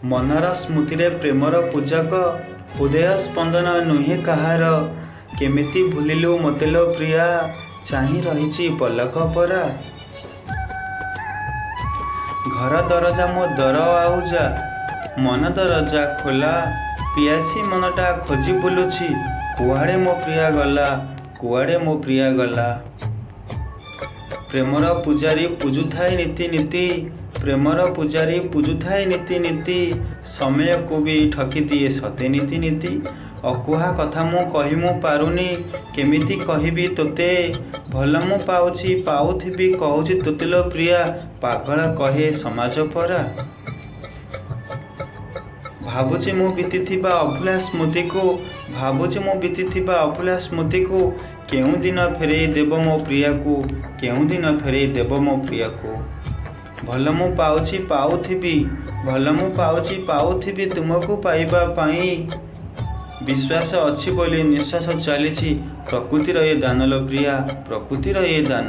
मनर स्मृति Premiere पूजक हृदय स्पंदन नुहे कहार केमिति भूलिलु मोते लो प्रिया चाही रही पलक परा घर दरजा मो दर आउजा मन दरजा खोला पियासी मनटा खोजी बुलुछि कुआड़े मो प्रिया गला कुआड़े मो प्रिया गला प्रेमर पूजारी पूजुथाए नीति नीति प्रेमर पूजारी पूजुथाए नीति नीति समय को भी ठकी दिए सते नीति नीति अकुहा कथा मु कहि मु पारुनी केमिति कहिबी तोते भल मु पाउछि पाउथिबी कहूछि तोते लो प्रिया पागल कहे समाज परा भावुछि मु बीतीथिबा अभुला स्मृति को भावुछि मु बीतीथिबा अभुला स्मृति को केउ दिन फेरे देव मो प्रिया को केउ दिन फेरे देव मो प्रिया को भल मु पाउछि पाउथिबी भल मु पाउछि पाउथिबी तुमको पाइबा पाई विश्वास अछि बोली निश्वास चलीछि प्रकृतिर ये दान लो प्रिया प्रकृतिर ये दान।